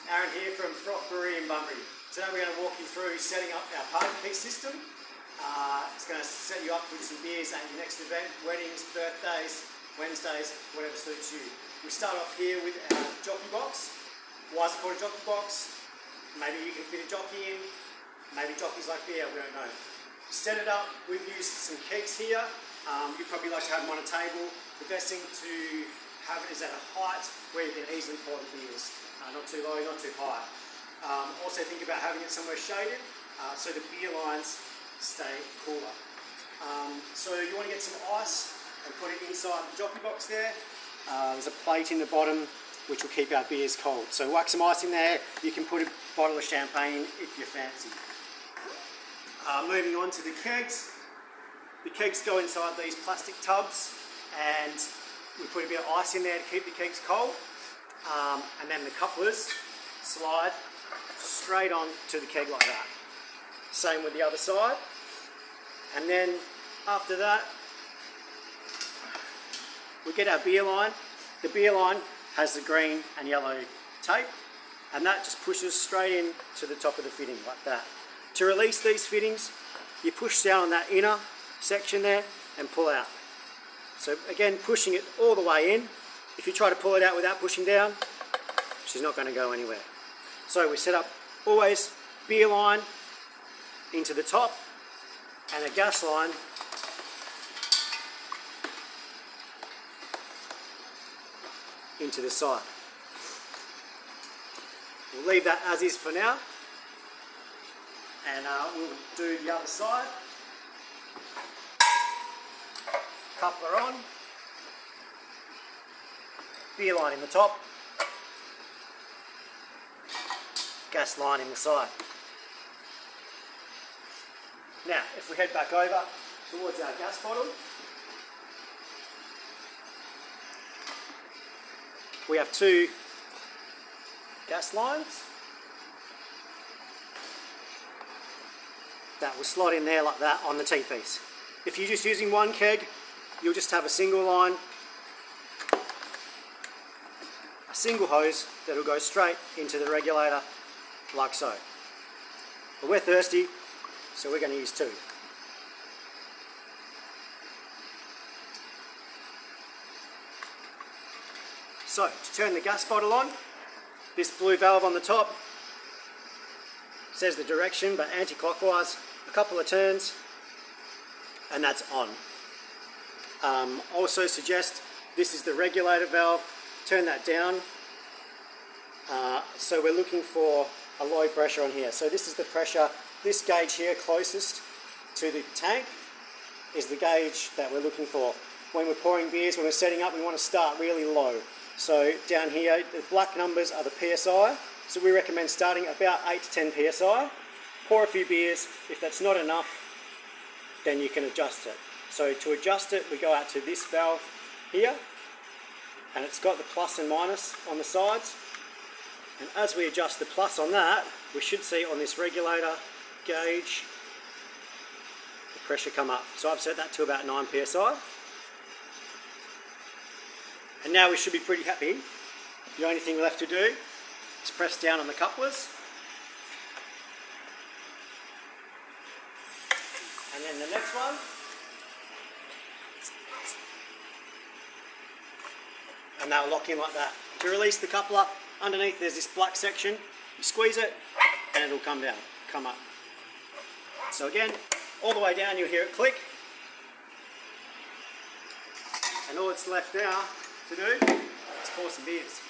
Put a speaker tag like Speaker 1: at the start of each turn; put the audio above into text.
Speaker 1: Aaron here from Froth Brewery in Bunbury. Today we're going to walk you through setting up our party piece system. It's going to set you up with some beers at your next event, weddings, birthdays, Wednesdays, whatever suits you. We start off here with our jockey box. Why is it called a jockey box? Maybe you can fit a jockey in, maybe jockeys like beer, we don't know. Set it up, we've used some kegs here. You'd probably like to have them on a table. The best thing to have it is at a height where you can easily pour the beers. Not too low, not too high. Also think about having it somewhere shaded so the beer lines stay cooler. So you want to get some ice and put it inside the jockey box there. There's a plate in the bottom which will keep our beers cold. So whack some ice in there. You can put a bottle of champagne if you fancy. Moving on to the kegs. The kegs go inside these plastic tubs and we put a bit of ice in there to keep the kegs cold. And then the couplers slide straight on to the keg like that. Same with the other side. And then after that, we get our beer line. The beer line has the green and yellow tape, and that just pushes straight in to the top of the fitting like that. To release these fittings, you push down on that inner section there and pull out. So again, pushing it all the way in. If you try to pull it out without pushing down, she's not going to go anywhere. So we set up always beer line into the top and a gas line into the side. We'll leave that as is for now, and we'll do the other side. Coupler on. Beer line in the top, gas line in the side. Now, if we head back over towards our gas bottle, we have two gas lines that will slot in there like that on the T-piece. If you're just using one keg, you'll just have a single line, single hose that will go straight into the regulator like so. But we're thirsty, so we're going to use two. So to turn the gas bottle on, this blue valve on the top says the direction, but anti-clockwise, a couple of turns and that's on. Also suggest this is the regulator valve. Turn that down. So we're looking for a low pressure on here. So this is the pressure. This gauge here closest to the tank is the gauge that we're looking for. When we're pouring beers, when we're setting up, we want to start really low. So down here, the black numbers are the PSI. So we recommend starting about 8 to 10 PSI. Pour a few beers. If that's not enough, then you can adjust it. So to adjust it, we go out to this valve here, and it's got the plus and minus on the sides. And as we adjust the plus on that, we should see on this regulator gauge the pressure come up. So I've set that to about 9 PSI. And now we should be pretty happy. The only thing left to do is press down on the couplers. And then the next one. And they'll lock in like that. To release the coupler, underneath there's this black section. You squeeze it and it'll come down, come up. So again, all the way down you'll hear it click. And all that's left now to do is pour some beers.